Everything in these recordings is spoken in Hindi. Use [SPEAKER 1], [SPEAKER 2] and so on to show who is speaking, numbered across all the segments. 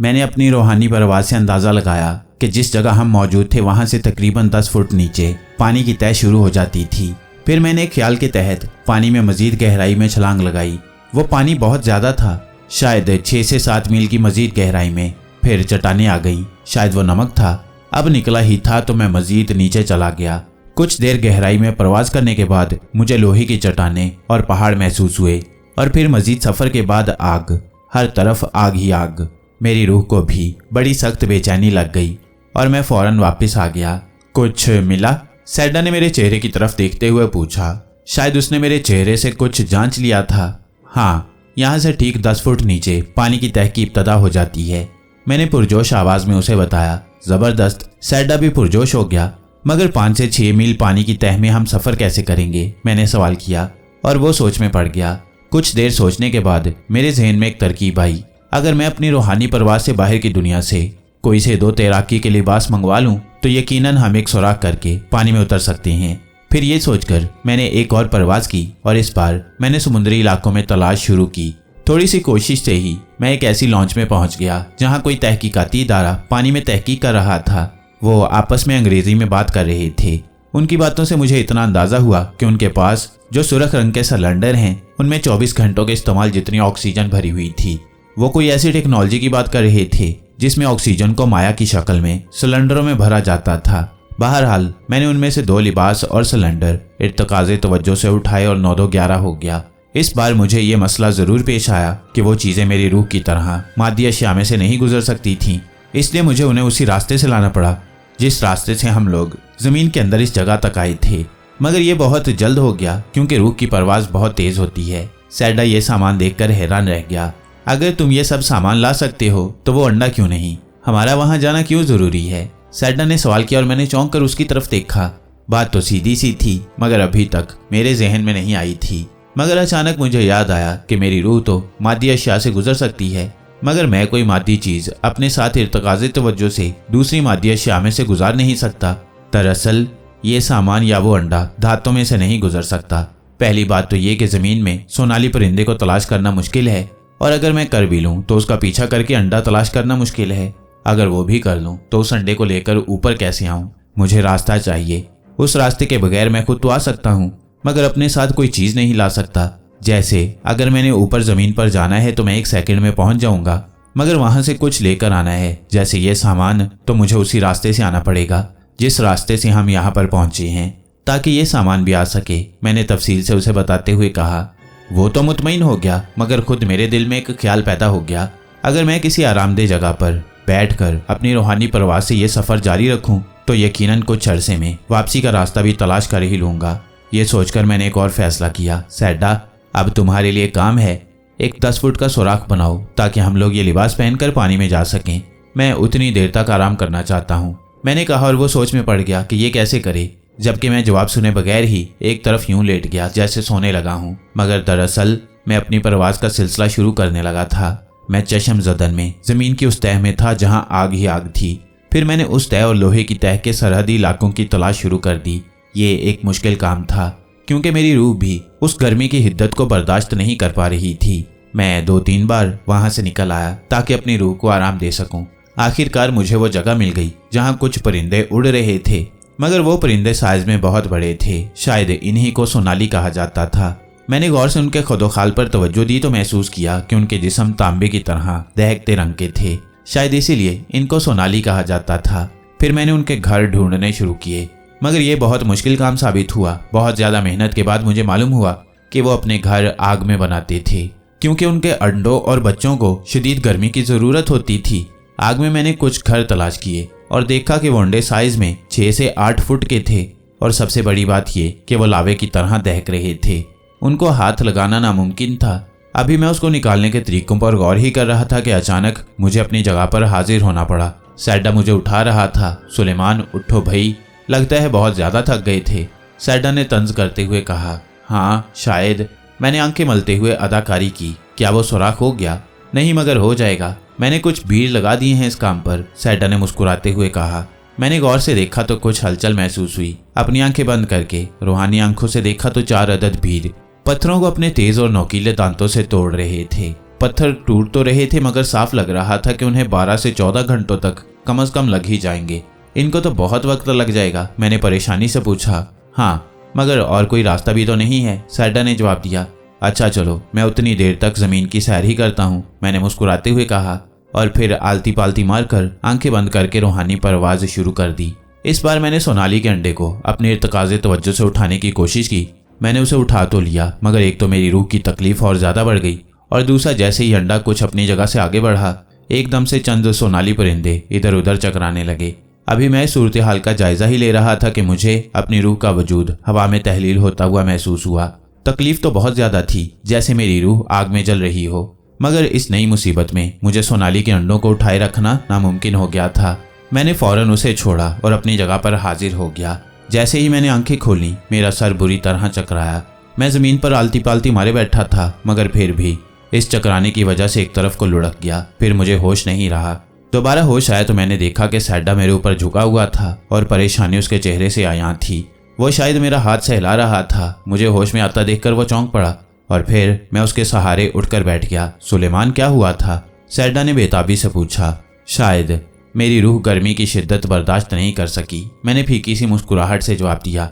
[SPEAKER 1] मैंने अपनी रूहानी परवाज़ से अंदाज़ा लगाया कि जिस जगह हम मौजूद थे वहाँ से तकरीबन 10 फुट नीचे पानी की तह शुरू हो जाती थी। फिर मैंने एक ख्याल के तहत पानी में मज़ीद गहराई में छलांग लगाई। वो पानी बहुत ज़्यादा था, शायद 6 से 7 मील की मज़ीद गहराई में। फिर चट्टानें आ गई, शायद वो नमक था। अब निकला ही था तो मैं मज़ीद नीचे चला गया। कुछ देर गहराई में प्रवास करने के बाद मुझे लोहे की चट्टानें और पहाड़ महसूस हुए और फिर मज़ीद सफ़र के बाद आग, हर तरफ आग ही आग। मेरी रूह को भी बड़ी सख्त बेचैनी लग गई और मैं फ़ौरन वापस आ गया। कुछ मिला? सैडा ने मेरे चेहरे की तरफ देखते हुए पूछा। शायद उसने मेरे चेहरे से कुछ जांच लिया था। हाँ, यहाँ से ठीक 10 फुट नीचे पानी की तह की इब्तदा हो जाती है, मैंने पुरजोश आवाज़ में उसे बताया। ज़बरदस्त। सैडा भी पुरजोश हो गया। मगर 5 से 6 मील पानी की तह में हम सफ़र कैसे करेंगे, मैंने सवाल किया और वो सोच में पड़ गया। कुछ देर सोचने के बाद मेरे जहन में एक तरकीब आई। अगर मैं अपनी रूहानी परवाज़ से बाहर की दुनिया से कोई से 2 तैराकी के लिबास मंगवा लूं तो यकीनन हम एक सुराख करके पानी में उतर सकते हैं। फिर ये सोचकर मैंने एक और परवाज़ की और इस बार मैंने समुद्री इलाकों में तलाश शुरू की। थोड़ी सी कोशिश से ही मैं एक ऐसी लॉन्च में पहुंच गया जहां कोई तहकीकाती इदारा पानी में तहकीक कर रहा था। वो आपस में अंग्रेजी में बात कर रहे थे। उनकी बातों से मुझे इतना अंदाज़ा हुआ कि उनके पास जो सुर्ख रंग के सिलेंडर हैं उनमें 24 घंटों के इस्तेमाल जितनी ऑक्सीजन भरी हुई थी। वो कोई ऐसी टेक्नोलॉजी की बात कर रहे थे जिसमें ऑक्सीजन को माया की शक्ल में सिलेंडरों में भरा जाता था। बहरहाल मैंने उनमें से 2 लिबास और सिलेंडर इर्तकाज़े तवज्जो से उठाए और 9-2-11 हो गया। इस बार मुझे ये मसला ज़रूर पेश आया कि वो चीज़ें मेरी रूह की तरह मादी अशिया में से नहीं गुजर सकती थीं, इसलिए मुझे उन्हें उसी रास्ते से लाना पड़ा जिस रास्ते से हम लोग ज़मीन के अंदर इस जगह तक आए थे। मगर ये बहुत जल्द हो गया क्योंकि रूह की परवाज़ बहुत तेज़ होती है। सैडा ये सामान देखकर हैरान रह गया। अगर तुम ये सब सामान ला सकते हो तो वो अंडा क्यों नहीं? हमारा वहाँ जाना क्यों ज़रूरी है? सैडा ने सवाल किया और मैंने चौंक कर उसकी तरफ देखा। बात तो सीधी सी थी मगर अभी तक मेरे जहन में नहीं आई थी। मगर अचानक मुझे याद आया कि मेरी रूह तो मादी अशिया से गुजर सकती है, मगर मैं कोई मादी चीज़ अपने साथ इर्तकाज़े तवज्जो से दूसरी मादी अशिया में से गुजार नहीं सकता। दरअसल ये सामान या वो अंडा धातों में से नहीं गुजर सकता। पहली बात तो ये कि ज़मीन में सोनाली परिंदे को तलाश करना मुश्किल है और अगर मैं कर भी लूँ तो उसका पीछा करके अंडा तलाश करना मुश्किल है। अगर वो भी कर लूँ तो उस अंडे को लेकर ऊपर कैसे आऊँ? मुझे रास्ता चाहिए। उस रास्ते के बगैर मैं खुद तो आ सकता हूँ मगर अपने साथ कोई चीज़ नहीं ला सकता। जैसे अगर मैंने ऊपर ज़मीन पर जाना है तो मैं 1 सेकंड में पहुँच जाऊँगा, मगर वहाँ से कुछ लेकर आना है जैसे ये सामान तो मुझे उसी रास्ते से आना पड़ेगा जिस रास्ते से हम यहाँ पर पहुँचे हैं ताकि ये सामान भी आ सके, मैंने तफसील से उसे बताते हुए कहा। वो तो मुतमईन हो गया मगर खुद मेरे दिल में एक ख्याल पैदा हो गया, अगर मैं किसी आरामदेह जगह पर बैठकर अपनी रूहानी परवाज़ से ये सफ़र जारी रखूं तो यकीनन कुछ अरसे में वापसी का रास्ता भी तलाश कर ही लूँगा। ये सोचकर मैंने एक और फैसला किया। सैडा, अब तुम्हारे लिए काम है, एक 10 फुट का सुराख बनाओ ताकि हम लोग ये लिबास पहनकर पानी में जा सकें। मैं उतनी देर तक आराम करना चाहता हूँ, मैंने कहा और वो सोच में पड़ गया कि ये कैसे करे, जबकि मैं जवाब सुने बगैर ही एक तरफ यूं लेट गया जैसे सोने लगा हूँ। मगर दरअसल मैं अपनी परवाज़ का सिलसिला शुरू करने लगा था। मैं चश्म ज़दन में ज़मीन की उस तह में था जहाँ आग ही आग थी। फिर मैंने उस तह और लोहे की तह के सरहदी इलाकों की तलाश शुरू कर दी। ये एक मुश्किल काम था क्योंकि मेरी रूह भी उस गर्मी की हिद्दत को बर्दाश्त नहीं कर पा रही थी। मैं 2-3 बार वहां से निकल आया ताकि अपनी रूह को आराम दे सकूं। आखिरकार मुझे वो जगह मिल गई जहां कुछ परिंदे उड़ रहे थे, मगर वो परिंदे साइज में बहुत बड़े थे। शायद इन्हीं को सोनाली कहा जाता था। मैंने गौर से उनके खुदोखाल पर तवज्जो दी तो महसूस किया कि उनके जिस्म तांबे की तरह दहकते रंग के थे। शायद इसीलिए इनको सोनाली कहा जाता था। फिर मैंने उनके घर ढूंढने शुरू किए, मगर ये बहुत मुश्किल काम साबित हुआ। बहुत ज़्यादा मेहनत के बाद मुझे मालूम हुआ कि वो अपने घर आग में बनाते थे क्योंकि उनके अंडों और बच्चों को शदीद गर्मी की ज़रूरत होती थी। आग में मैंने कुछ घर तलाश किए और देखा कि वो अंडे साइज में 6 से 8 फुट के थे और सबसे बड़ी बात ये कि वो लावे की तरह दहक रहे थे। उनको हाथ लगाना नामुमकिन था। अभी मैं उसको निकालने के तरीकों पर गौर ही कर रहा था कि अचानक मुझे अपनी जगह पर हाजिर होना पड़ा। सैडा मुझे उठा रहा था। सुलेमान, उठो भाई, लगता है बहुत ज़्यादा थक गए थे, सैडा ने तंज करते हुए कहा। हाँ शायद, मैंने आंखें मलते हुए अदाकारी की। क्या वो सुराख हो गया? नहीं, मगर हो जाएगा, मैंने कुछ भीड़ लगा दी है इस काम पर, सैडा ने मुस्कुराते हुए कहा। मैंने गौर से देखा तो कुछ हलचल महसूस हुई। अपनी आंखें बंद करके रूहानी आंखों से देखा तो 4 अदद भीड़ पत्थरों को अपने तेज और नोकीले दांतों से तोड़ रहे थे पत्थर टूट तो रहे थे मगर साफ लग रहा था कि उन्हें 12 से 14 घंटों तक कम से कम लग ही जाएंगे। इनको तो बहुत वक्त लग जाएगा, मैंने परेशानी से पूछा। हाँ, मगर और कोई रास्ता भी तो नहीं है, सैडा ने जवाब दिया। अच्छा चलो, मैं उतनी देर तक जमीन की सैर ही करता हूँ, मैंने मुस्कुराते हुए कहा और फिर आलती पालती मारकर आंखें बंद करके रूहानी परवाज शुरू कर दी। इस बार मैंने सोनाली के अंडे को अपने इर्तकाज़े तवज्जो से उठाने की कोशिश की। मैंने उसे उठा तो लिया मगर एक तो मेरी रूह की तकलीफ और ज्यादा बढ़ गई और दूसरा जैसे ही अंडा कुछ अपनी जगह से आगे बढ़ा एकदम से चंद सोनाली परिंदे इधर उधर चकराने लगे। अभी मैं सूरत हाल का जायजा ही ले रहा था कि मुझे अपनी रूह का वजूद हवा में तहलील होता हुआ महसूस हुआ। तकलीफ तो बहुत ज्यादा थी, जैसे मेरी रूह आग में जल रही हो, मगर इस नई मुसीबत में मुझे सोनाली के अंडों को उठाए रखना नामुमकिन हो गया था। मैंने फौरन उसे छोड़ा और अपनी जगह पर हाजिर हो गया। जैसे ही मैंने आंखें खोली मेरा सर बुरी तरह चकराया। मैं जमीन पर आलती पालती मारे बैठा था मगर फिर भी इस चकराने की वजह से एक तरफ को लुढ़क गया। फिर मुझे होश नहीं रहा। दोबारा होश आया तो मैंने देखा कि सैडा मेरे ऊपर झुका हुआ था और परेशानी उसके चेहरे से आया थी। वो शायद मेरा हाथ सहला रहा था। मुझे होश में आता देखकर वो चौंक पड़ा और फिर मैं उसके सहारे उठकर बैठ गया। सुलेमान, क्या हुआ था? सैडा ने बेताबी से पूछा। शायद मेरी रूह गर्मी की शिद्दत बर्दाश्त नहीं कर सकी, मैंने फीकी सी मुस्कुराहट से जवाब दिया।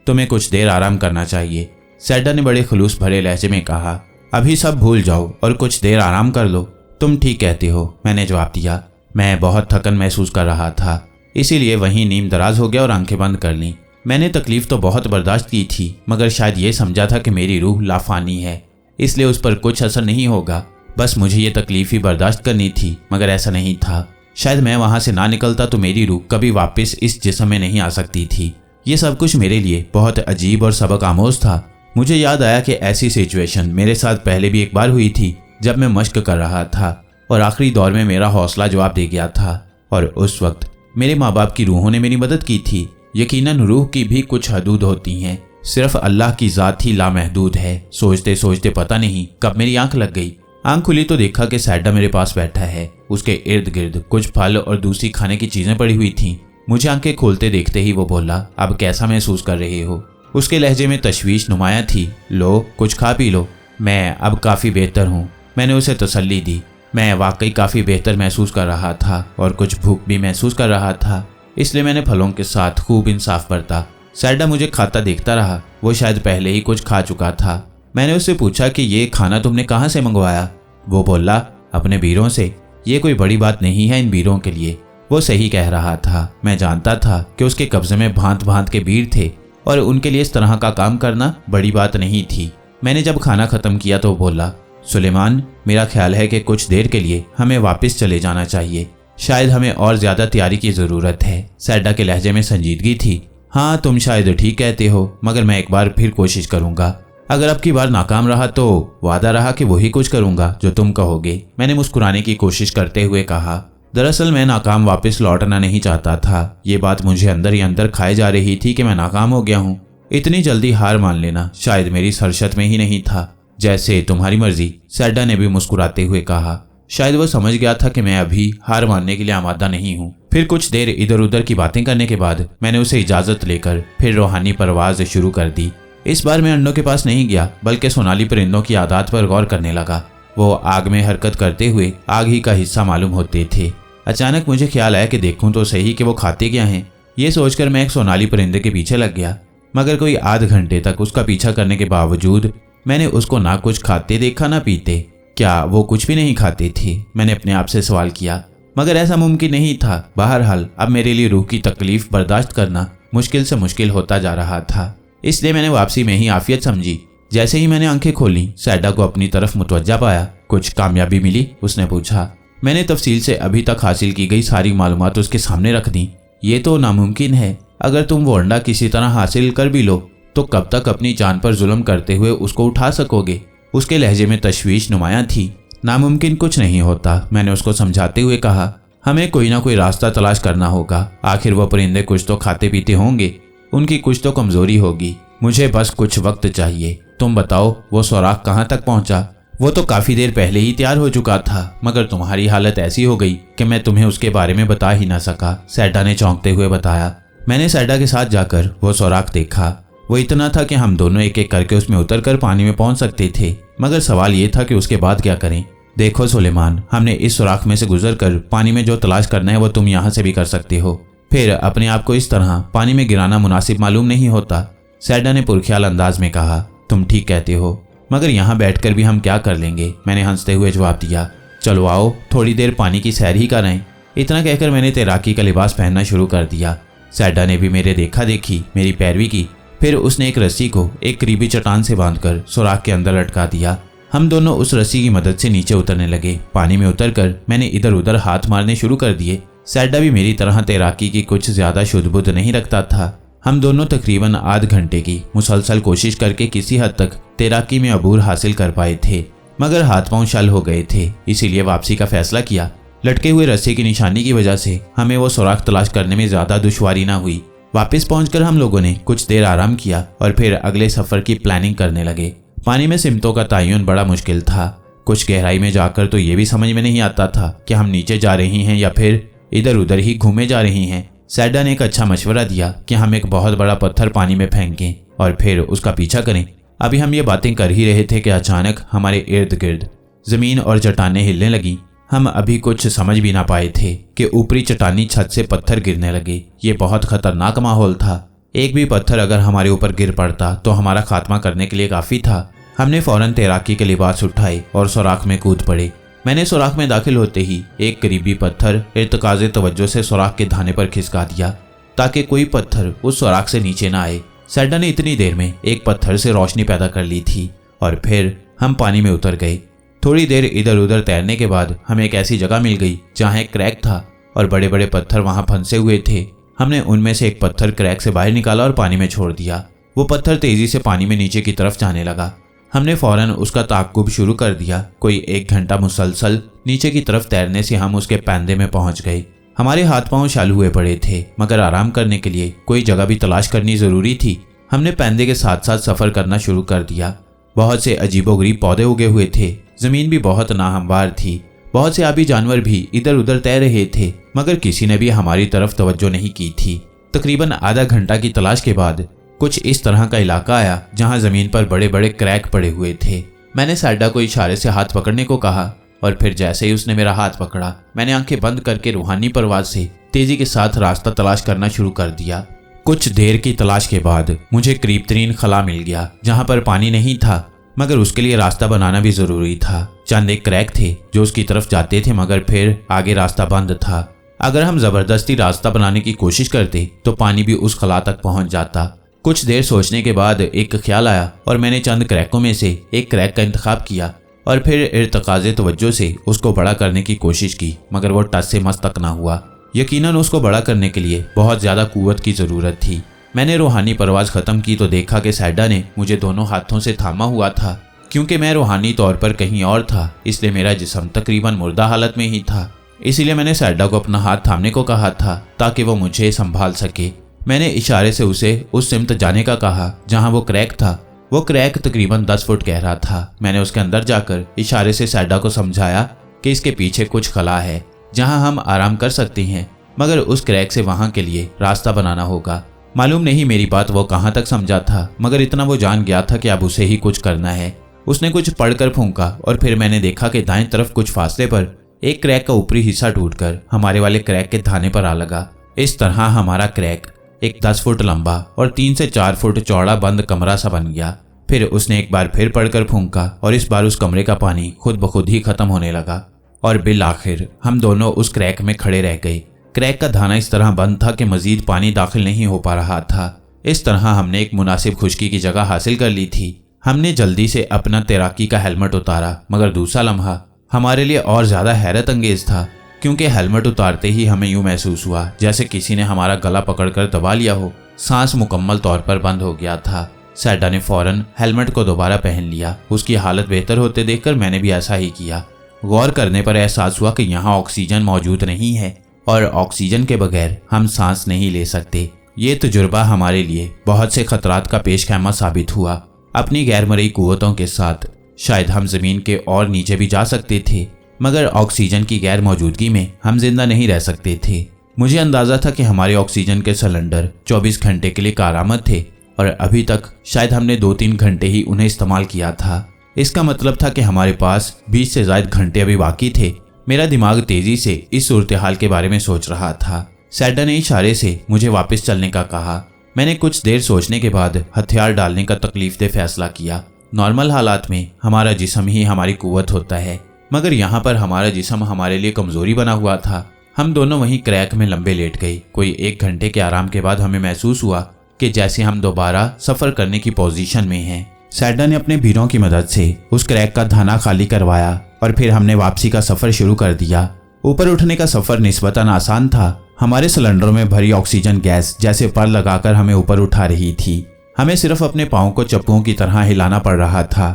[SPEAKER 1] तुम्हें कुछ देर आराम करना चाहिए, सैडा ने बड़े खुलूस भरे लहजे में कहा। अभी सब भूल जाओ और कुछ देर आराम कर लो। तुम ठीक कहते हो, मैंने जवाब दिया। मैं बहुत थकन महसूस कर रहा था, इसीलिए वहीं नीम दराज हो गया और आंखें बंद कर लीं। मैंने तकलीफ तो बहुत बर्दाश्त की थी मगर शायद ये समझा था कि मेरी रूह लाफानी है, इसलिए उस पर कुछ असर नहीं होगा। बस मुझे ये तकलीफ ही बर्दाश्त करनी थी, मगर ऐसा नहीं था। शायद मैं वहां से ना निकलता तो मेरी रूह कभी वापस इस जिस्म में नहीं आ सकती थी। ये सब कुछ मेरे लिए बहुत अजीब और सबक आमोज था। मुझे याद आया कि ऐसी सिचुएशन मेरे साथ पहले भी एक बार हुई थी, जब मैं मश्क कर रहा था और आखिरी दौर में मेरा हौसला जवाब दे गया था और उस वक्त मेरे माँ बाप की रूहों ने मेरी मदद की थी। यकीनन रूह की भी कुछ हदूद होती हैं, सिर्फ अल्लाह की ज़ात ही लामहदूद है। सोचते सोचते पता नहीं कब मेरी आंख लग गई। आंख खुली तो देखा कि सैडा मेरे पास बैठा है। उसके इर्द गिर्द कुछ फल और दूसरी खाने की चीजें पड़ी हुई थीं। मुझे आंखें खोलते देखते ही वो बोला, अब कैसा महसूस कर रहे हो? उसके लहजे में तशवीश नुमाया थी। लो, कुछ खा पी लो। मैं अब काफ़ी बेहतर हूँ, मैंने उसे तसल्ली दी। मैं वाकई काफ़ी बेहतर महसूस कर रहा था और कुछ भूख भी महसूस कर रहा था, इसलिए मैंने फलों के साथ खूब इंसाफ बरता। सैडा मुझे खाता देखता रहा। वो शायद पहले ही कुछ खा चुका था। मैंने उससे पूछा कि ये खाना तुमने कहाँ से मंगवाया? वो बोला, अपने बीरों से। ये कोई बड़ी बात नहीं है इन बीरों के लिए। वो सही कह रहा था। मैं जानता था कि उसके कब्जे में भांत भांत के बीर थे और उनके लिए इस तरह का काम करना बड़ी बात नहीं थी। मैंने जब खाना खत्म किया तो बोला, सुलेमान, मेरा ख्याल है कि कुछ देर के लिए हमें वापस चले जाना चाहिए। शायद हमें और ज्यादा तैयारी की जरूरत है। सैडा के लहजे में संजीदगी थी। हाँ, तुम शायद ठीक कहते हो, मगर मैं एक बार फिर कोशिश करूंगा। अगर अब की बार नाकाम रहा तो वादा रहा कि वही कुछ करूंगा जो तुम कहोगे, मैंने मुस्कुराने की कोशिश करते हुए कहा। दरअसल मैं नाकाम वापस लौटना नहीं चाहता था। ये बात मुझे अंदर ही अंदर खाए जा रही थी कि मैं नाकाम हो गया हूँ। इतनी जल्दी हार मान लेना शायद मेरी सरशत में ही नहीं था। जैसे तुम्हारी मर्जी, सैडा ने भी मुस्कुराते हुए कहा। शायद वो समझ गया था कि मैं अभी हार मानने के लिए आमादा नहीं हूँ। फिर कुछ देर इधर उधर की बातें करने के बाद मैंने उसे इजाजत लेकर फिर रूहानी परवाज शुरू कर दी। इस बार मैं अंडों के पास नहीं गया बल्कि सोनाली परिंदों की आदत पर गौर करने लगा। वो आग में हरकत करते हुए आग ही का हिस्सा मालूम होते थे। अचानक मुझे ख्याल आया कि देखूं तो सही कि वो खाते क्या हैं। ये सोचकर मैं एक सोनाली परिंदे के पीछे लग गया, मगर कोई आध घंटे तक उसका पीछा करने के बावजूद मैंने उसको ना कुछ खाते देखा ना पीते। क्या वो कुछ भी नहीं खाते थे? मैंने अपने आप से सवाल किया, मगर ऐसा मुमकिन नहीं था। बहरहाल अब मेरे लिए रूह की तकलीफ बर्दाश्त करना मुश्किल से मुश्किल होता जा रहा था, इसलिए मैंने वापसी में ही आफियत समझी। जैसे ही मैंने आंखें खोली, सैडा को अपनी तरफ मुतवज्जा पाया। कुछ कामयाबी मिली? उसने पूछा। मैंने तफसील से अभी तक हासिल की गई सारी मालूमात उसके सामने रख दी। ये तो नामुमकिन है। अगर तुम वो अंडा किसी तरह हासिल कर भी लो तो कब तक अपनी जान पर जुल्म करते हुए उसको उठा सकोगे? उसके लहजे में तशवीश नुमाया थी। नामुमकिन कुछ नहीं होता, मैंने उसको समझाते हुए कहा। हमें कोई ना कोई रास्ता तलाश करना होगा। आखिर वो परिंदे कुछ तो खाते पीते होंगे, उनकी कुछ तो कमजोरी होगी। मुझे बस कुछ वक्त चाहिए। तुम बताओ, वो सुराख कहाँ तक पहुँचा? वो तो काफी देर पहले ही तैयार हो चुका था, मगर तुम्हारी हालत ऐसी हो गई कि मैं तुम्हें उसके बारे में बता ही ना सका, सैडा ने चौंकते हुए बताया। मैंने सैडा के साथ जाकर वो सुराख देखा। वो इतना था कि हम दोनों एक एक करके उसमें उतर कर पानी में पहुंच सकते थे, मगर सवाल ये था कि उसके बाद क्या करें। देखो सुलेमान, हमने इस सुराख में से गुजरकर पानी में जो तलाश करना है वो तुम यहाँ से भी कर सकते हो। फिर अपने आप को इस तरह पानी में गिराना मुनासिब मालूम नहीं होता। सैडा ने पुरख्याल अंदाज में कहा, तुम ठीक कहते हो, मगर यहाँ बैठकर भी हम क्या कर लेंगे। मैंने हंसते हुए जवाब दिया, चलो आओ थोड़ी देर पानी की सैर ही करें। इतना कहकर मैंने तैराकी का लिबास पहनना शुरू कर दिया। सैडा ने भी मेरे देखा देखी मेरी पैरवी की। फिर उसने एक रस्सी को एक करीबी चट्टान से बांधकर सुराख के अंदर लटका दिया। हम दोनों उस रस्सी की मदद से नीचे उतरने लगे। पानी में उतरकर मैंने इधर उधर हाथ मारने शुरू कर दिए। सैडा भी मेरी तरह तैराकी की कुछ ज्यादा शुद्ध बुद्ध नहीं रखता था। हम दोनों तकरीबन आध घंटे की मुसलसल कोशिश करके किसी हद तक तैराकी में अबूर हासिल कर पाए थे, मगर हाथ पांव शल हो गए थे। इसीलिए वापसी का फैसला किया। लटके हुए रस्से की निशानी की वजह से हमें वो सुराख तलाश करने में ज्यादा दुश्वारी ना हुई। वापस पहुंचकर हम लोगों ने कुछ देर आराम किया और फिर अगले सफर की प्लानिंग करने लगे। पानी में सिमतों का तयन बड़ा मुश्किल था। कुछ गहराई में जाकर तो ये भी समझ में नहीं आता था कि हम नीचे जा रही हैं या फिर इधर उधर ही घूमे जा रही हैं। सैडा ने एक अच्छा मशवरा दिया कि हम एक बहुत बड़ा पत्थर पानी में फेंकें और फिर उसका पीछा करें। अभी हम ये बातें कर ही रहे थे कि अचानक हमारे इर्द गिर्द जमीन और चट्टानें हिलने लगी। हम अभी कुछ समझ भी ना पाए थे कि ऊपरी चट्टानी छत से पत्थर गिरने लगे। ये बहुत खतरनाक माहौल था। एक भी पत्थर अगर हमारे ऊपर गिर पड़ता तो हमारा खात्मा करने के लिए काफी था। हमने फौरन तैराकी के लिबास उठाए और सुराख में कूद पड़े। मैंने सुराख में दाखिल होते ही एक करीबी पत्थर इर्तकाज़े तवज्जो से सुराख के धाने पर खिसका दिया ताकि कोई पत्थर उस सुराख से नीचे ना आए। सैडा ने इतनी देर में एक पत्थर से रोशनी पैदा कर ली थी और फिर हम पानी में उतर गए। थोड़ी देर इधर उधर तैरने के बाद हमें एक ऐसी जगह मिल गई जहाँ एक क्रैक था और बड़े बड़े पत्थर वहां फंसे हुए थे। हमने उनमें से एक पत्थर क्रैक से बाहर निकाला और पानी में छोड़ दिया। वो पत्थर तेजी से पानी में नीचे की तरफ जाने लगा। हमने फौरन उसका ताक़ुब शुरू कर दिया। कोई 1 घंटा मुसलसल नीचे की तरफ तैरने से हम उसके पैंदे में पहुंच गए। हमारे हाथ पांव शाल हुए पड़े थे, मगर आराम करने के लिए कोई जगह भी तलाश करनी जरूरी थी। हमने पैंदे के साथ साथ सफर करना शुरू कर दिया। बहुत से अजीबोगरीब पौधे उगे हुए थे। जमीन भी बहुत नाहमवार थी। बहुत से आबी जानवर भी इधर उधर तैर रहे थे, मगर किसी ने भी हमारी तरफ तवज्जो नहीं की थी। तकरीबन आधा घंटा की तलाश के बाद कुछ इस तरह का इलाका आया जहां जमीन पर बड़े बड़े क्रैक पड़े हुए थे। मैंने सैडा को इशारे से हाथ पकड़ने को कहा और फिर जैसे ही उसने मेरा हाथ पकड़ा, मैंने आंखें बंद करके रूहानी परवाज से तेजी के साथ रास्ता तलाश करना शुरू कर दिया। कुछ देर की तलाश के बाद मुझे करीब तरीन खला मिल गया जहां पर पानी नहीं था, मगर उसके लिए रास्ता बनाना भी जरूरी था। चंद एक क्रैक थे जो उसकी तरफ जाते थे, मगर फिर आगे रास्ता बंद था। अगर हम जबरदस्ती रास्ता बनाने की कोशिश करते तो पानी भी उस खला तक पहुंच जाता। कुछ देर सोचने के बाद एक ख्याल आया और मैंने चंद क्रैकों में से एक क्रैक का इंतखाब किया और फिर इर्तकाज़े तवज्जो से उसको बड़ा करने की कोशिश की, मगर वो टस से मस तक ना हुआ। यकीनन उसको बड़ा करने के लिए बहुत ज्यादा कुव्वत की जरूरत थी। मैंने रूहानी परवाज खत्म की तो देखा कि सैडा ने मुझे दोनों हाथों से थामा हुआ था। क्योंकि मैं रूहानी तौर पर कहीं और था, इसलिए मेरा जिस्म तकरीबन मुर्दा हालत में ही था। इसीलिए मैंने सैडा को अपना हाथ थामने को कहा था ताकि वो मुझे संभाल सके। मैंने इशारे से उसे उस सिमत जाने का कहा जहां वो क्रैक था। वो क्रैक तकरीबन 10 फुट गहरा था। मैंने उसके अंदर जाकर इशारे से सैडा को समझाया कि इसके पीछे कुछ खला है जहां हम आराम कर सकते हैं, मगर उस क्रैक से वहां के लिए रास्ता बनाना होगा। मालूम नहीं मेरी बात वो कहां तक समझा था, मगर इतना वो जान गया था कि अब उसे ही कुछ करना है। उसने कुछ पढ़कर फूंका और फिर मैंने देखा कि दाएं तरफ कुछ फासले पर एक क्रैक का ऊपरी हिस्सा टूटकर हमारे वाले क्रैक के धाने पर आ लगा। इस तरह हमारा क्रैक एक 10 फुट लंबा और 3 से 4 फुट चौड़ा बंद कमरा सा बन गया। फिर उसने एक बार फिर पढ़कर फूंका और इस बार उस कमरे का पानी खुद ब खुद ही खत्म होने लगा और बिल आखिर हम दोनों उस क्रैक में खड़े रह गए। क्रैक का धाना इस तरह बंद था कि मजीद पानी दाखिल नहीं हो पा रहा था। इस तरह हमने एक मुनासिब खुश्की की जगह हासिल कर ली थी। हमने जल्दी से अपना तैराकी का हेलमेट उतारा, मगर दूसरा लम्हा हमारे लिए और ज्यादा हैरत अंगेज था, क्योंकि हेलमेट उतारते ही हमें यूं महसूस हुआ जैसे किसी ने हमारा गला पकड़कर दबा लिया हो। सांस मुकम्मल तौर पर बंद हो गया था। सैडा ने फौरन हेलमेट को दोबारा पहन लिया। उसकी हालत बेहतर होते देखकर मैंने भी ऐसा ही किया। गौर करने पर एहसास हुआ कि यहाँ ऑक्सीजन मौजूद नहीं है और ऑक्सीजन के बगैर हम सांस नहीं ले सकते। ये तजुर्बा हमारे लिए बहुत से खतरात का पेशखैमा साबित हुआ। अपनी गैरमरई कुव्वतों के साथ शायद हम जमीन के और नीचे भी जा सकते थे, मगर ऑक्सीजन की गैर मौजूदगी में हम जिंदा नहीं रह सकते थे। मुझे अंदाजा था कि हमारे ऑक्सीजन के सिलेंडर 24 घंटे के लिए कारआमद थे और अभी तक शायद हमने 2-3 घंटे ही उन्हें इस्तेमाल किया था। इसका मतलब था कि हमारे पास 20 से ज्यादा घंटे अभी बाकी थे। मेरा दिमाग तेजी से इस सूरत हाल के बारे में सोच रहा था। सैडा ने इशारे से मुझे वापस चलने का कहा। मैंने कुछ देर सोचने के बाद हथियार डालने का तकलीफदेह फैसला किया। नॉर्मल हालात में हमारा जिस्म ही हमारी कुव्वत होता है, मगर यहाँ पर हमारा जिस्म हमारे लिए कमजोरी बना हुआ था। हम दोनों वहीं क्रैक में लंबे लेट गए। कोई 1 घंटे के आराम के बाद हमें महसूस हुआ कि जैसे हम दोबारा सफर करने की पोजीशन में हैं। सैडा ने अपने भीरों की मदद से उस क्रैक का धाना खाली करवाया और फिर हमने वापसी का सफर शुरू कर दिया। ऊपर उठने का सफर निस्बतन आसान था। हमारे सिलेंडरों में भरी ऑक्सीजन गैस जैसे पर लगाकर हमें ऊपर उठा रही थी। हमें सिर्फ अपने पाँव को चप्पुओं की तरह हिलाना पड़ रहा था।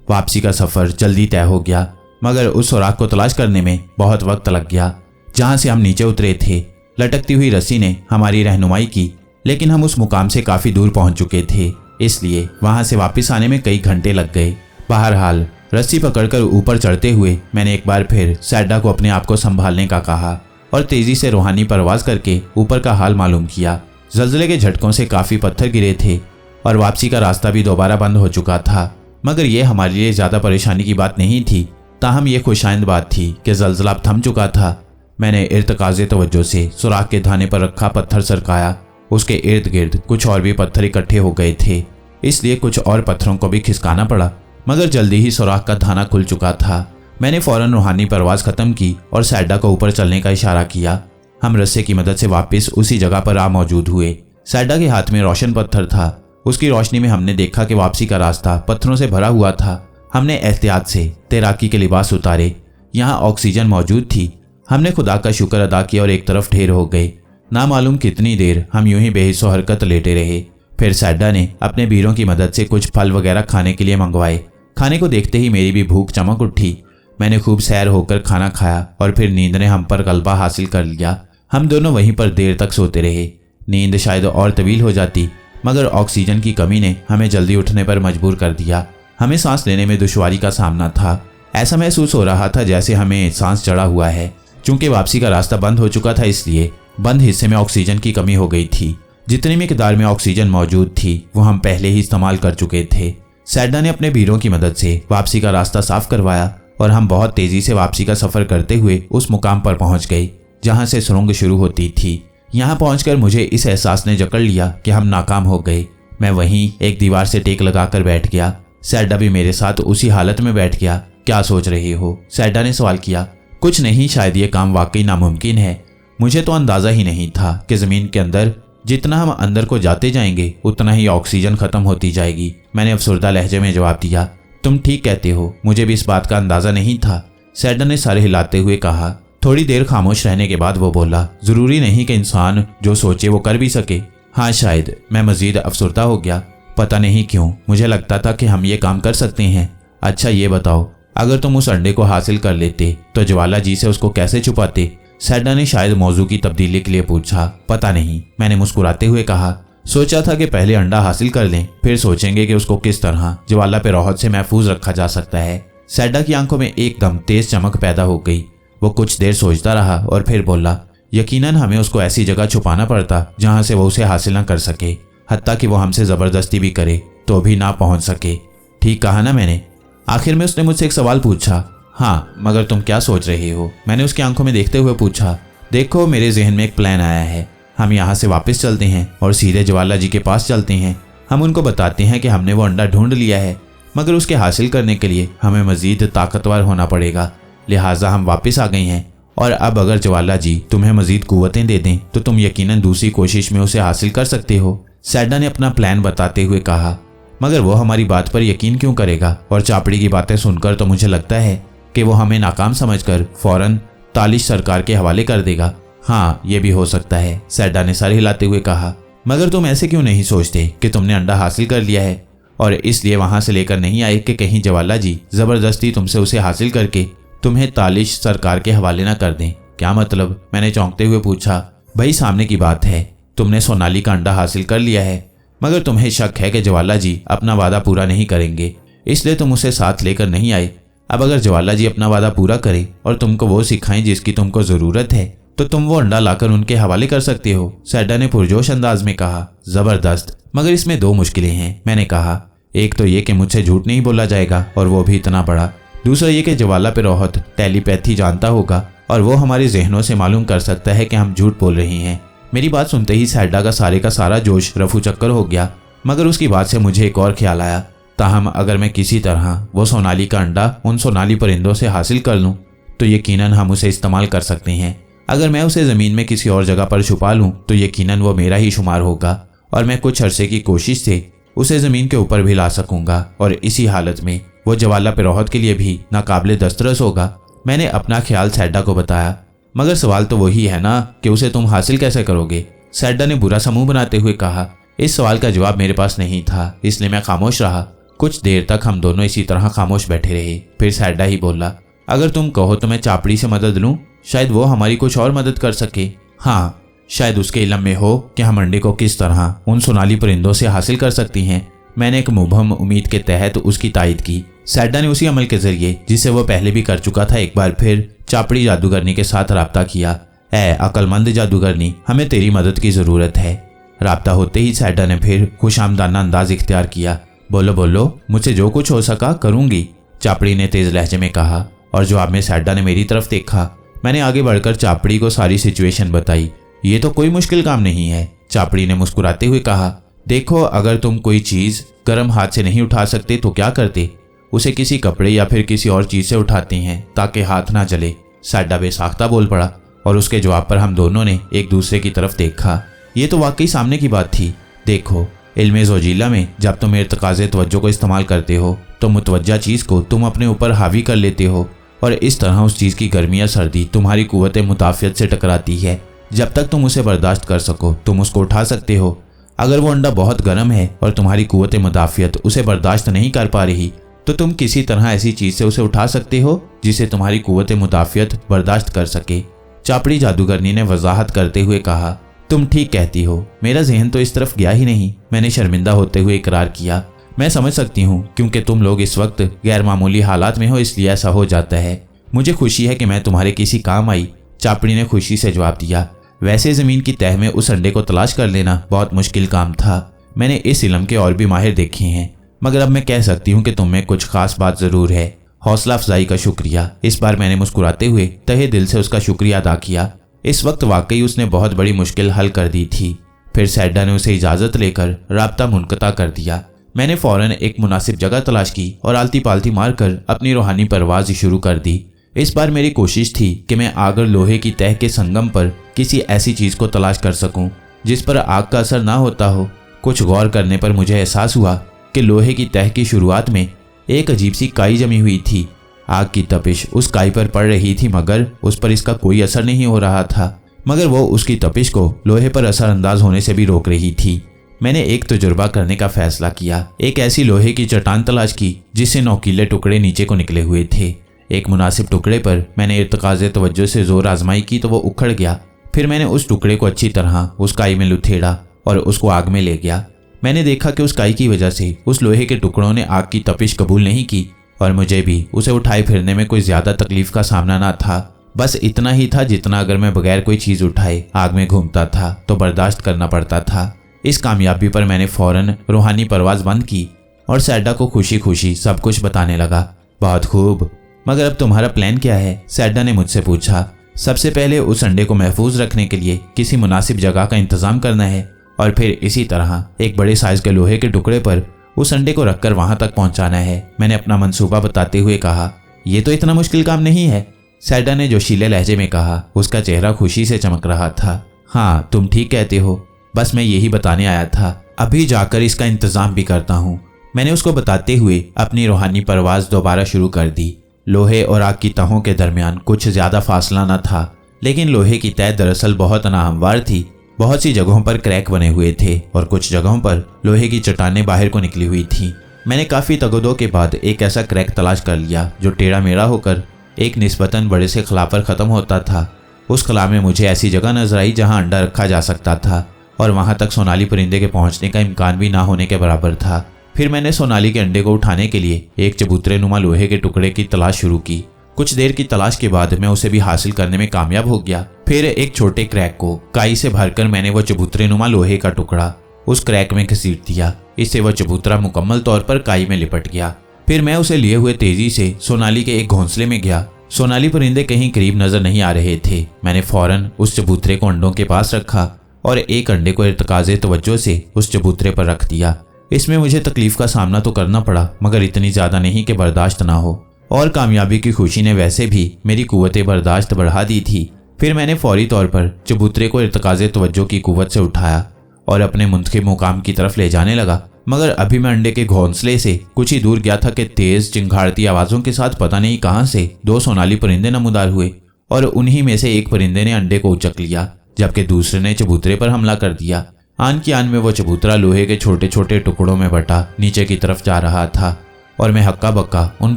[SPEAKER 1] वापसी का सफर जल्दी तय हो गया, मगर उस सुराख को तलाश करने में बहुत वक्त लग गया जहां से हम नीचे उतरे थे। लटकती हुई रस्सी ने हमारी रहनुमाई की, लेकिन हम उस मुकाम से काफी दूर पहुंच चुके थे, इसलिए वहां से वापस आने में कई घंटे लग गए। बहरहाल रस्सी पकड़कर ऊपर चढ़ते हुए मैंने एक बार फिर सैडा को अपने आप को संभालने का कहा और तेजी से रूहानी परवाज करके ऊपर का हाल मालूम किया। जल्जले के झटकों से काफी पत्थर गिरे थे और वापसी का रास्ता भी दोबारा बंद हो चुका था, मगर यह हमारे लिए ज्यादा परेशानी की बात नहीं थी। ताहम यह खुशाइंद बात थी कि जल्जला अब थम चुका था। मैंने इर्तकाज़े तवज्जो से सुराख के धाने पर रखा पत्थर सरकाया। उसके इर्द गिर्द कुछ और भी पत्थर इकट्ठे हो गए थे, इसलिए कुछ और पत्थरों को भी खिसकाना पड़ा, मगर जल्दी ही सुराख का धाना खुल चुका था। मैंने फौरन रूहानी परवाज खत्म की और सैडा को ऊपर चलने का इशारा किया। हम रस्से की मदद से वापस उसी जगह पर आ मौजूद हुए। सैडा के हाथ में रोशन पत्थर था। उसकी रोशनी में हमने देखा कि वापसी का रास्ता पत्थरों से भरा हुआ था। हमने एहतियात से तैराकी के लिबास उतारे। यहाँ ऑक्सीजन मौजूद थी। हमने खुदा का शुक्र अदा किया और एक तरफ ढेर हो गए। ना मालूम कितनी देर हम यूं ही बेहिस्सो हरकत लेटे रहे। फिर सैडा ने अपने भीरों की मदद से कुछ फल वगैरह खाने के लिए मंगवाए। खाने को देखते ही मेरी भी भूख चमक उठी। मैंने खूब सैर होकर खाना खाया और फिर नींद ने हम पर गलबा हासिल कर लिया। हम दोनों वहीं पर देर तक सोते रहे। नींद शायद और तवील हो जाती, मगर ऑक्सीजन की कमी ने हमें जल्दी उठने पर मजबूर कर दिया। हमें सांस लेने में दुश्वारी का सामना था। ऐसा महसूस हो रहा था जैसे हमें सांस चढ़ा हुआ है। चूंकि वापसी का रास्ता बंद हो चुका था, इसलिए बंद हिस्से में ऑक्सीजन की कमी हो गई थी। जितनी मिकदार में ऑक्सीजन मौजूद थी वो हम पहले ही इस्तेमाल कर चुके थे। सैडा ने अपने भीरों की मदद से वापसी का रास्ता साफ करवाया और हम बहुत तेजी से वापसी का सफर करते हुए उस मुकाम पर पहुंच गए जहां से सुरंग शुरू होती थी। यहां पहुंचकर मुझे इस एहसास ने जकड़ लिया कि हम नाकाम हो गए। मैं वहीं एक दीवार से टेक लगाकर बैठ गया। सैडा भी मेरे साथ उसी हालत में बैठ गया। क्या सोच रहे हो? सैडा ने सवाल किया। कुछ नहीं, शायद ये काम वाकई नामुमकिन है। मुझे तो अंदाजा ही नहीं था कि जमीन के अंदर जितना हम अंदर को जाते जाएंगे उतना ही ऑक्सीजन खत्म होती जाएगी। मैंने अफसुर्दा लहजे में जवाब दिया। तुम ठीक कहते हो, मुझे भी इस बात का अंदाजा नहीं था। सैडा ने सर हिलाते हुए कहा। थोड़ी देर खामोश रहने के बाद वो बोला, जरूरी नहीं कि इंसान जो सोचे वो कर भी सके। हाँ शायद। मैं मजीद अफसुर्दा हो गया। पता नहीं क्यों मुझे लगता था कि हम ये काम कर सकते हैं। अच्छा ये बताओ, अगर तुम उस अंडे को हासिल कर लेते तो ज्वाला जी से उसको कैसे छुपाते? सैडा ने शायद मौजू की तब्दीली के लिए पूछा। पता नहीं, मैंने मुस्कुराते हुए कहा। सोचा था कि पहले अंडा हासिल कर लें, फिर सोचेंगे कि उसको किस तरह ज्वाला पे रोहत से महफूज रखा जा सकता है। सैडा की आंखों में एकदम तेज चमक पैदा हो गई। वो कुछ देर सोचता रहा और फिर बोला, यकीनन हमें उसको ऐसी जगह छुपाना पड़ता जहां से वो उसे हासिल न कर सके। हत्ता कि वो हमसे जबरदस्ती भी करे तो भी ना पहुंच सके। ठीक कहा ना मैंने? आखिर में उसने मुझसे एक सवाल पूछा। हाँ, मगर तुम क्या सोच रहे हो? मैंने उसकी आंखों में देखते हुए पूछा। देखो, मेरे जहन में एक प्लान आया है। हम यहाँ से वापस चलते हैं और सीधे ज्वाला जी के पास चलते हैं। हम उनको बताते हैं कि हमने वो अंडा ढूंढ लिया है, मगर उसके हासिल करने के लिए हमें मजीद ताकतवर होना पड़ेगा। लिहाजा हम वापस आ गए हैं और अब अगर ज्वाला जी तुम्हें मजीद कुव्वतें दे दें तो तुम यकीनन दूसरी कोशिश में उसे हासिल कर सकते हो। सैडा ने अपना प्लान बताते हुए कहा। मगर वो हमारी बात पर यकीन क्यों करेगा? और चापड़ी की बातें सुनकर तो मुझे लगता है कि वो हमें नाकाम समझकर फौरन तालिश सरकार के हवाले कर देगा। हाँ, ये भी हो सकता है, सैडा ने सर हिलाते हुए कहा। मगर तुम ऐसे क्यों नहीं सोचते कि तुमने अंडा हासिल कर लिया है और इसलिए वहां से लेकर नहीं आए कि कहीं ज्वाला जी जबरदस्ती तुमसे उसे हासिल करके तुम्हें तालिश सरकार के हवाले ना कर दें? क्या मतलब? मैंने चौंकते हुए पूछा। भाई सामने की बात है, तुमने सोनाली का अंडा हासिल कर लिया है, मगर तुम्हें शक है कि ज्वाला जी अपना वादा पूरा नहीं करेंगे, इसलिए तुम उसे साथ लेकर नहीं आए। अब अगर ज्वाला जी अपना वादा पूरा करे और तुमको वो सिखाएं जिसकी तुमको ज़रूरत है तो तुम वो अंडा लाकर उनके हवाले कर सकते हो, सैडा ने पुरजोश अंदाज में कहा। जबरदस्त, मगर इसमें 2 मुश्किलें हैं, मैंने कहा। एक तो ये कि मुझसे झूठ नहीं बोला जाएगा और वो भी इतना बड़ा। दूसरा ये कि जवाला पिरोहत टेलीपैथी जानता होगा और वो हमारे जहनों से मालूम कर सकता है कि हम झूठ बोल रहे हैं। मेरी बात सुनते ही सैडा का सारा जोश रफू चक्कर हो गया, मगर उसकी बात से मुझे एक और ख्याल आया। ताहम अगर मैं किसी तरह वो सोनाली का अंडा उन सोनाली परिंदों से हासिल कर लूँ तो यकीनन हम उसे इस्तेमाल कर सकते हैं। अगर मैं उसे ज़मीन में किसी और जगह पर छुपा लूँ तो यकीनन वो मेरा ही शुमार होगा और मैं कुछ अरसे की कोशिश से उसे ज़मीन के ऊपर भी ला सकूंगा और इसी हालत में वो जवाला पिरोहत के लिए भी नाकाबिले दस्तरस होगा। मैंने अपना ख्याल सैडा को बताया। मगर सवाल तो वही है ना कि उसे तुम हासिल कैसे करोगे, सैडा ने बुरा सा मुंह बनाते हुए कहा। इस सवाल का जवाब मेरे पास नहीं था, इसलिए मैं खामोश रहा। कुछ देर तक हम दोनों इसी तरह खामोश बैठे रहे। फिर सैडा ही बोला, अगर तुम कहो तो मैं चापड़ी से मदद लूं, शायद वो हमारी कुछ और मदद कर सके। हाँ, शायद उसके इल्म में हो कि हम अंडे को किस तरह उन सोनाली परिंदों से हासिल कर सकती हैं। मैंने एक मुबहम उम्मीद के तहत उसकी तायद की। सैडा ने उसी अमल के जरिए जिसे वो पहले भी कर चुका था एक बार फिर चापड़ी जादूगरनी के साथ राब्ता किया। ए अक्लमंद जादूगरनी, हमें तेरी मदद की ज़रूरत है। राब्ता होते ही सैडा ने फिर खुशामदाना अंदाज इख्तियार किया। बोलो बोलो, मुझसे जो कुछ हो सका करूंगी, चापड़ी ने तेज लहजे में कहा। और जवाब में सैडा ने मेरी तरफ देखा। मैंने आगे बढ़कर चापड़ी को सारी सिचुएशन बताई। ये तो कोई मुश्किल काम नहीं है, चापड़ी ने मुस्कुराते हुए कहा। देखो, अगर तुम कोई चीज़ गर्म हाथ से नहीं उठा सकते तो क्या करते, उसे किसी कपड़े या फिर किसी और चीज़ से उठाते हैं ताकि हाथ ना जले। सैडा बेसाख्ता बोल पड़ा और उसके जवाब पर हम दोनों ने एक दूसरे की तरफ देखा। ये तो वाकई सामने की बात थी। देखो, इल्मे ज़ोजीला में जब तुम इर्तिकाज़े तवज्जो को इस्तेमाल करते हो तो मुतवज्जा चीज़ को तुम अपने ऊपर हावी कर लेते हो और इस तरह उस चीज़ की गर्मी या सर्दी तुम्हारी कुव्वत मुताफ़ियत से टकराती है। जब तक तुम उसे बर्दाश्त कर सको तुम उसको उठा सकते हो। अगर वो अंडा बहुत गर्म है और तुम्हारी कुव्वत मुदाफ़ियत उसे बर्दाश्त नहीं कर पा रही तो तुम किसी तरह ऐसी चीज़ से उसे उठा सकते हो जिसे तुम्हारी कुव्वत मुदाफ़ियत बर्दाश्त कर सके। चापड़ी जादूगरनी ने वजाहत करते हुए कहा। तुम ठीक कहती हो, मेरा जहन तो इस तरफ गया ही नहीं, मैंने शर्मिंदा होते हुए इकरार किया। मैं समझ सकती हूँ, क्योंकि तुम लोग इस वक्त गैर मामूली हालात में हो इसलिए ऐसा हो जाता है। मुझे खुशी है कि मैं तुम्हारे किसी काम आई, चापड़ी ने खुशी से जवाब दिया। वैसे ज़मीन की तह में उस अंडे को तलाश कर लेना बहुत मुश्किल काम था। मैंने इस इल्म के और भी माहिर देखे हैं, मगर अब मैं कह सकती हूँ कि तुम में कुछ खास बात ज़रूर है। हौसला अफजाई का शुक्रिया। इस बार मैंने मुस्कुराते हुए तहे दिल से उसका शुक्रिया अदा किया। इस वक्त वाकई उसने बहुत बड़ी मुश्किल हल कर दी थी। फिर सैडा ने उसे इजाज़त लेकर राब्ता मुनक़ता कर दिया। मैंने फ़ौरन एक मुनासिब जगह तलाश की और आलती पालती मारकर अपनी रूहानी परवाज़ शुरू कर दी। इस बार मेरी कोशिश थी कि मैं आग और लोहे की तह के संगम पर किसी ऐसी चीज़ को तलाश कर सकूं जिस पर आग का असर ना होता हो। कुछ गौर करने पर मुझे एहसास हुआ कि लोहे की तह की शुरुआत में एक अजीब सी काई जमी हुई थी। आग की तपिश उस काई पर पड़ रही थी मगर उस पर इसका कोई असर नहीं हो रहा था, मगर वो उसकी तपिश को लोहे पर असरअंदाज होने से भी रोक रही थी। मैंने एक तजुर्बा करने का फैसला किया। एक ऐसी लोहे की चट्टान तलाश की जिससे नोकीले टुकड़े नीचे को निकले हुए थे। एक मुनासिब टुकड़े पर मैंने इर्तिकाज़े तवज्जो से जोर आजमाई की तो वो उखड़ गया। फिर मैंने उस टुकड़े को अच्छी तरह उस काई में लुथेड़ा और उसको आग में ले गया। मैंने देखा कि उस काई की वजह से उस लोहे के टुकड़ों ने आग की तपिश कबूल नहीं की और मुझे भी उसे उठाए फिरने में कोई ज़्यादा तकलीफ का सामना ना था। बस इतना ही था जितना अगर मैं बगैर कोई चीज़ उठाए आग में घूमता था तो बर्दाश्त करना पड़ता था। इस कामयाबी पर मैंने फ़ौरन रूहानी परवाज़ बंद की और सैडा को खुशी खुशी सब कुछ बताने लगा। बहुत खूब, मगर अब तुम्हारा प्लान क्या है, सैडा ने मुझसे पूछा। सबसे पहले उस अंडे को महफूज रखने के लिए किसी मुनासिब जगह का इंतज़ाम करना है और फिर इसी तरह एक बड़े साइज़ के लोहे के टुकड़े पर उस अंडे को रखकर वहां तक पहुंचाना है। मैंने अपना मंसूबा बताते हुए कहा। यह तो इतना मुश्किल काम नहीं है, सैडा ने जोशीले लहजे में कहा। उसका चेहरा खुशी से चमक रहा था। हाँ, तुम ठीक कहते हो, बस मैं यही बताने आया था। अभी जाकर इसका इंतज़ाम भी करता हूँ। मैंने उसको बताते हुए अपनी रूहानी परवाज़ दोबारा शुरू कर दी। लोहे और आग की तहों के दरमियान कुछ ज़्यादा फासला न था, लेकिन लोहे की तह दरअसल बहुत नाहमवार थी। बहुत सी जगहों पर क्रैक बने हुए थे और कुछ जगहों पर लोहे की चट्टानें बाहर को निकली हुई थीं। मैंने काफ़ी तगदो के बाद एक ऐसा क्रैक तलाश कर लिया जो टेढ़ा मेढ़ा होकर एक निस्बतन बड़े से खला पर ख़त्म होता था। उस खला में मुझे ऐसी जगह नजर आई जहाँ अंडा रखा जा सकता था और वहाँ तक सोनाली परिंदे के पहुँचने का इम्कान भी ना होने के बराबर था। फिर मैंने सोनाली के अंडे को उठाने के लिए एक चबूतरे नुमा लोहे के टुकड़े की तलाश शुरू की कुछ देर की तलाश के बाद मैं उसे भी हासिल करने में कामयाब हो गया। फिर एक छोटे क्रैक को काई से भरकर मैंने वो चबूतरे नुमा लोहे का टुकड़ा उस क्रैक में घसीट दिया। इससे वह चबूतरा मुकम्मल तौर पर काई में लिपट गया। फिर मैं उसे लिए हुए तेजी से सोनाली के एक घोंसले में गया। सोनाली परिंदे कहीं करीब नजर नहीं आ रहे थे। मैंने फौरन उस चबूतरे को अंडों के पास रखा और एक अंडे को इर्तकाज़े तवज्जो से उस चबूतरे पर रख दिया। इसमें मुझे तकलीफ का सामना तो करना पड़ा, मगर इतनी ज्यादा नहीं कि बर्दाश्त ना हो, और कामयाबी की खुशी ने वैसे भी मेरी कुव्वत बर्दाश्त बढ़ा दी थी। फिर मैंने फौरी तौर पर चबूतरे को इर्तकाज़े तवज्जो की कुव्वत से उठाया और अपने मुंतखब मुकाम की तरफ ले जाने लगा। मगर अभी मैं अंडे के घोंसले से कुछ ही दूर गया था कि तेज चिंगाड़ती आवाजों के साथ पता नहीं कहां से 2 सोनाली परिंदे नमूदार हुए और उन्हीं में से एक परिंदे ने अंडे को उचक लिया, जबकि दूसरे ने चबूतरे पर हमला कर दिया। आन की आन में वो चबूतरा लोहे के छोटे छोटे टुकड़ों में बटा नीचे की तरफ जा रहा था और मैं हक्का बक्का उन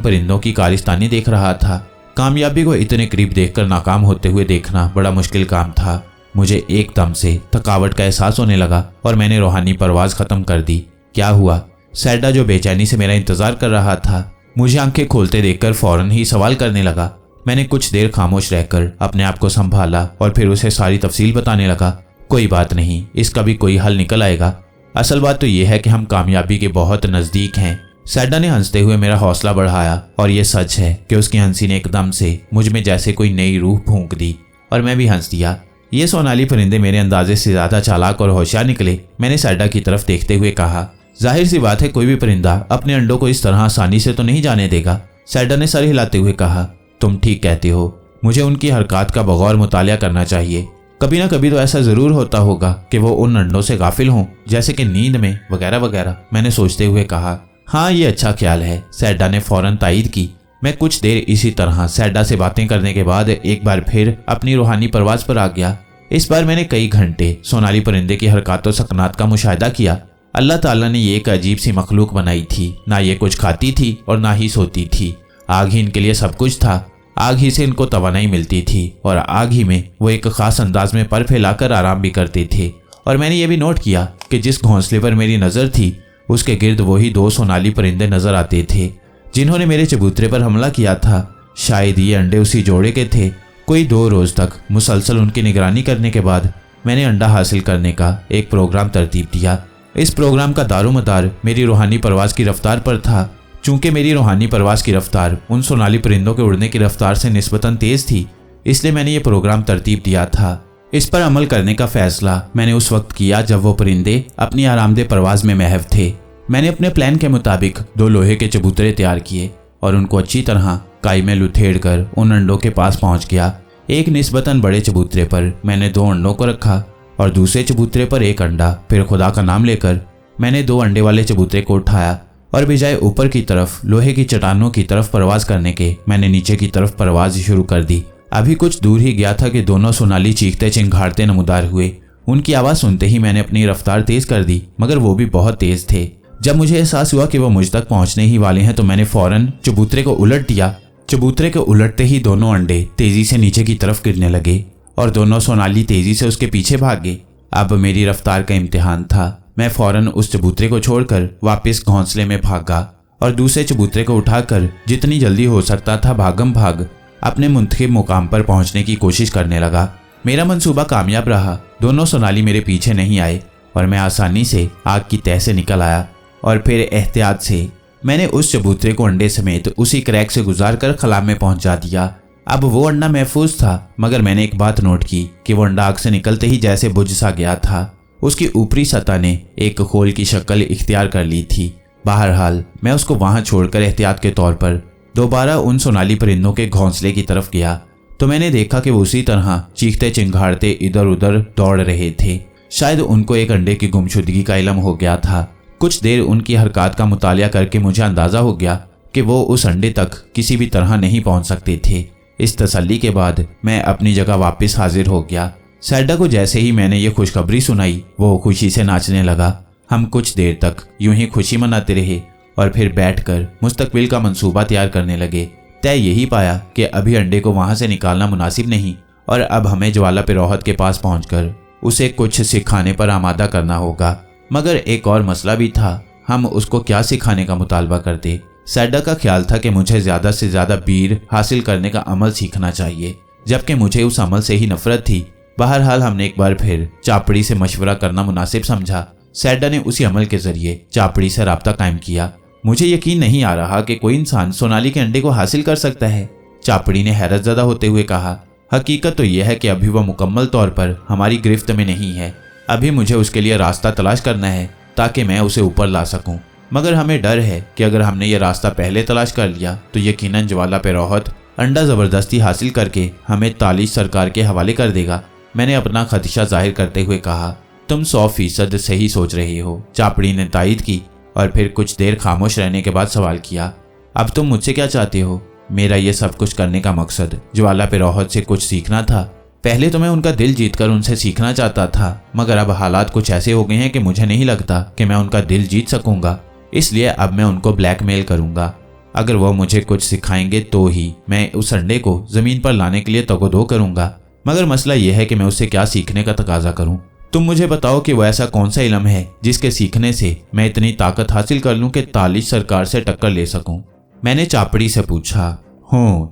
[SPEAKER 1] परिंदों की कारिस्तानी देख रहा था। कामयाबी को इतने करीब देखकर नाकाम होते हुए देखना बड़ा मुश्किल काम था। मुझे एकदम से थकावट का एहसास होने लगा और मैंने रूहानी परवाज खत्म कर दी। क्या हुआ? सैडा जो बेचैनी से मेरा इंतजार कर रहा था, मुझे आंखें खोलते देखकर फौरन ही सवाल करने लगा। मैंने कुछ देर खामोश रहकर अपने आप को संभाला और फिर उसे सारी तफसील बताने लगा। कोई बात नहीं, इसका भी कोई हल निकल आएगा। असल बात तो यह है कि हम कामयाबी के बहुत नजदीक हैं। सैडा ने हंसते हुए मेरा हौसला बढ़ाया और यह सच है कि उसकी हंसी ने एकदम से मुझ में जैसे कोई नई रूह फूंक दी और मैं भी हंस दिया। ये सोनाली परिंदे मेरे अंदाजे से ज्यादा चालाक और होशियार निकले। मैंने सैडा की तरफ देखते हुए कहा, जाहिर सी बात है कोई भी परिंदा अपने अंडों को इस तरह आसानी से तो नहीं जाने देगा। सैडा ने सर हिलाते हुए कहा, तुम ठीक कहते हो, मुझे उनकी हरकत का बगौर मुतालिया करना चाहिए। कभी ना कभी तो ऐसा जरूर होता होगा कि वो उन अंडों से गाफिल हों, जैसे कि नींद में वगैरह वगैरह। मैंने सोचते हुए कहा, हाँ ये अच्छा ख्याल है। सैडा ने फौरन तायीद की। मैं कुछ देर इसी तरह सैडा से बातें करने के बाद एक बार फिर अपनी रूहानी परवाज पर आ गया। इस बार मैंने कई घंटे सोनाली परिंदे की हरकत और सकनात का मुशाहिदा किया। अल्लाह ताला ने ये एक अजीब सी मखलूक बनाई थी। ना ये कुछ खाती थी और ना ही सोती थी। आग ही इनके लिए सब कुछ था। आग ही से इनको तवानाई मिलती थी और आग ही में वो एक खास अंदाज में पर फैलाकर आराम भी करते थे। और मैंने ये भी नोट किया कि जिस घोंसले पर मेरी नज़र थी उसके गिर्द वही 2 सोनाली परिंदे नजर आते थे जिन्होंने मेरे चबूतरे पर हमला किया था। शायद ये अंडे उसी जोड़े के थे। कोई 2 रोज तक मुसलसल उनकी निगरानी करने के बाद मैंने अंडा हासिल करने का एक प्रोग्राम तरतीब दिया। इस प्रोग्राम का दारोमदार मेरी रूहानी परवाज की रफ्तार पर था। चूंकि मेरी रूहानी परवाज की रफ्तार उन सोनाली परिंदों के उड़ने की रफ्तार से निस्बतन तेज थी, इसलिए मैंने ये प्रोग्राम तरतीब दिया था। इस पर अमल करने का फैसला मैंने उस वक्त किया जब वो परिंदे अपनी आरामदेह परवाज में महव थे। मैंने अपने प्लान के मुताबिक 2 लोहे के चबूतरे तैयार किए और उनको अच्छी तरह काई में लुथेड़ कर उन अंडों के पास पहुंच गया। एक निस्बतन बड़े चबूतरे पर मैंने 2 अंडों को रखा और दूसरे चबूतरे पर एक अंडा। फिर खुदा का नाम लेकर मैंने 2 अंडे वाले चबूतरे को उठाया और बजाय ऊपर की तरफ लोहे की चट्टानों की तरफ परवाज करने के मैंने नीचे की तरफ परवाज शुरू कर दी। अभी कुछ दूर ही गया था कि दोनों सोनाली चीखते चिंगाड़ते नमूदार हुए। उनकी आवाज सुनते ही मैंने अपनी रफ्तार तेज कर दी, मगर वो भी बहुत तेज थे। जब मुझे एहसास हुआ कि वो मुझ तक पहुंचने ही वाले हैं तो मैंने फौरन चबूतरे को उलट दिया। चबूतरे के उलटते ही दोनों अंडे तेजी से नीचे की तरफ गिरने लगे और दोनों सोनाली तेजी से उसके पीछे भागे। अब मेरी रफ्तार का इम्तिहान था। मैं फौरन उस चबूतरे को छोड़कर वापस घोंसले में भागा और दूसरे चबूतरे को उठाकर जितनी जल्दी हो सकता था भागम भाग अपने मुंतखब मुकाम पर पहुंचने की कोशिश करने लगा। मेरा मंसूबा कामयाब रहा। दोनों सोनाली मेरे पीछे नहीं आए और मैं आसानी से आग की तह से निकल आया और फिर एहतियात से मैंने उस चबूतरे को अंडे समेत उसी क्रैक से गुजार कर खला में पहुंचा दिया। अब वो अंडा महफूज था, मगर मैंने एक बात नोट की कि वो अंडा आग से निकलते ही जैसे बुझ सा गया था। उसकी ऊपरी सतह ने एक खोल की शक्ल इख्तियार कर ली थी। बहरहाल मैं उसको वहां छोड़कर एहतियात के तौर पर दोबारा उन सोनाली परिंदों के घोंसले की तरफ गया तो मैंने देखा कि वो उसी तरह चीखते चिंगाड़ते इधर उधर दौड़ रहे थे। शायद उनको एक अंडे की गुमशुदगी का इल्म हो गया था। कुछ देर उनकी हरकत का मुतालिया करके मुझे अंदाजा हो गया कि वो उस अंडे तक किसी भी तरह नहीं पहुंच सकते थे। इस तसल्ली के बाद मैं अपनी जगह वापस हाजिर हो गया। सैडा को जैसे ही मैंने ये खुशखबरी सुनाई वो खुशी से नाचने लगा। हम कुछ देर तक यूं ही खुशी मनाते रहे और फिर बैठकर मुस्तकबिल का मंसूबा तैयार करने लगे। तय यही पाया कि अभी अंडे को वहां से निकालना मुनासिब नहीं और अब हमें ज्वाला पे रोहत के पास पहुंचकर उसे कुछ सिखाने पर आमादा करना होगा। मगर एक और मसला भी था, हम उसको क्या सिखाने का मुतालबा करते। सैडा का ख्याल था कि मुझे ज्यादा से ज्यादा बीर हासिल करने का अमल सीखना चाहिए, जबकि मुझे उस अमल से ही नफरत थी। बहरहाल हमने एक बार फिर चापड़ी से मशवरा करना मुनासिब समझा। सैडा ने उसी अमल के जरिए चापड़ी से राब्ता कायम किया। मुझे यकीन नहीं आ रहा कि कोई इंसान सोनाली के अंडे को हासिल कर सकता है, चापड़ी ने हैरतज़दा होते हुए कहा। हकीकत तो यह है कि अभी वह मुकम्मल तौर पर हमारी गिरफ्त में नहीं है। अभी मुझे उसके लिए रास्ता तलाश करना है ताकि मैं उसे ऊपर ला सकूं। मगर हमें डर है कि अगर हमने यह रास्ता पहले तलाश कर लिया तो यकीनन ज्वाला पे रोहत अंडा ज़बरदस्ती हासिल करके हमें तालिश सरकार के हवाले कर देगा। मैंने अपना खदशा जाहिर करते हुए कहा। तुम 100% सही सोच रहे हो, चापड़ी ने तायद की और फिर कुछ देर खामोश रहने के बाद सवाल किया। अब तुम मुझसे क्या चाहते हो? मेरा ये सब कुछ करने का मकसद ज्वाला पे रोहत से कुछ सीखना था। पहले तो मैं उनका दिल जीतकर उनसे सीखना चाहता था, मगर अब हालात कुछ ऐसे हो गए हैं कि मुझे नहीं लगता कि मैं उनका दिल जीत सकूंगा। इसलिए अब मैं उनको ब्लैकमेल करूंगा। अगर वो मुझे कुछ सिखाएंगे तो ही मैं उस अंडे को जमीन पर लाने के लिए तगोदो करूंगा। मगर मसला यह है कि मैं उससे क्या सीखने का तकाजा करूं। तुम मुझे बताओ कि वो ऐसा कौन सा इल्म है जिसके सीखने से मैं इतनी ताकत हासिल कर लूं कि तालिश सरकार से टक्कर ले सकूं। मैंने चापड़ी से पूछा।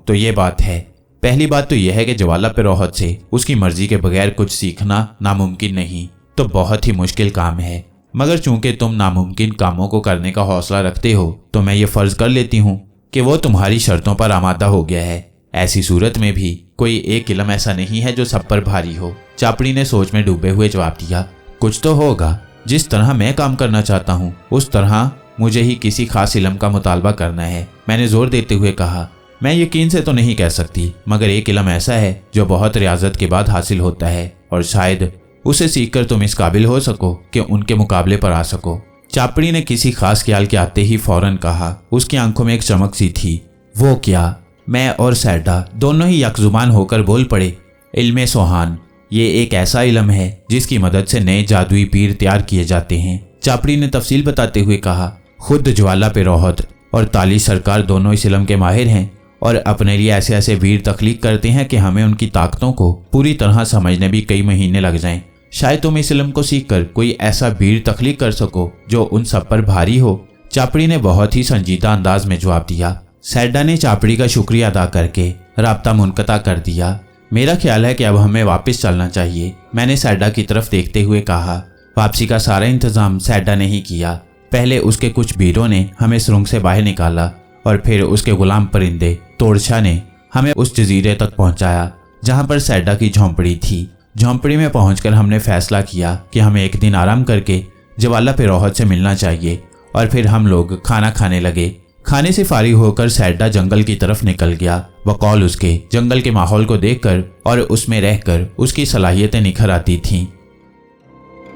[SPEAKER 1] तो ये बात है। पहली बात तो यह है कि ज्वाला पे रोहत से उसकी मर्जी के बगैर कुछ सीखना नामुमकिन नहीं, तो बहुत ही मुश्किल काम है। मगर चूंकि तुम नामुमकिन कामों को करने का हौसला रखते हो तो मैं ये फर्ज कर लेती हूँ कि वो तुम्हारी शर्तों पर आमादा हो गया है। ऐसी सूरत में भी कोई एक इल्म ऐसा नहीं है जो सब पर भारी हो। चापड़ी ने सोच में डूबे हुए जवाब दिया। कुछ तो होगा। जिस तरह मैं काम करना चाहता हूँ उस तरह मुझे ही किसी खास इल्म का मुतालबा करना है, मैंने जोर देते हुए कहा। मैं यकीन से तो नहीं कह सकती, मगर एक इल्म ऐसा है जो बहुत रियाजत के बाद हासिल होता है और शायद उसे सीखकर तुम इस काबिल हो सको कि उनके मुकाबले पर आ सको। चापड़ी ने किसी खास ख्याल के आते ही फौरन कहा। उसकी आंखों में एक चमक सी थी। वो क्या? मैं और सैडा दोनों ही यकजुबान होकर बोल पड़े। इल्मे सोहान, ये एक ऐसा इल्म है जिसकी मदद से नए जादुई पीर तैयार किए जाते हैं, चापड़ी ने तफसील बताते हुए कहा। खुद ज्वाला पे रोहत और तालिश सरकार दोनों इस इल्म के माहिर हैं और अपने लिए ऐसे ऐसे वीर तख्लीक करते हैं कि हमें उनकी ताकतों को पूरी तरह समझने भी कई महीने लग जाएं। शायद तुम इस इल्म को सीखकर कोई ऐसा वीर तख्लीक कर सको जो उन सब पर भारी हो, चापड़ी ने बहुत ही संजीदा अंदाज में जवाब दिया। सैडा ने चापड़ी का शुक्रिया अदा करके राब्ता मुनक़ता कर दिया। मेरा ख्याल है कि अब हमें वापस चलना चाहिए, मैंने सैडा की तरफ देखते हुए कहा। वापसी का सारा इंतजाम सैडा ने ही किया। पहले उसके कुछ वीरों ने हमें सुरंग से बाहर निकाला और फिर उसके गुलाम परिंदे तोड़छा ने हमें उस जजीरे तक पहुंचाया जहां पर सैडा की झोंपड़ी थी। झोंपड़ी में पहुंचकर हमने फैसला किया कि हमें एक दिन आराम करके ज्वाला पे रोहत से मिलना चाहिए और फिर हम लोग खाना खाने लगे। खाने से फारिग होकर सैडा जंगल की तरफ निकल गया। बकौल उसके जंगल के माहौल को देखकर और उसमें रहकर उसकी सलाहियतें निखर आती थीं।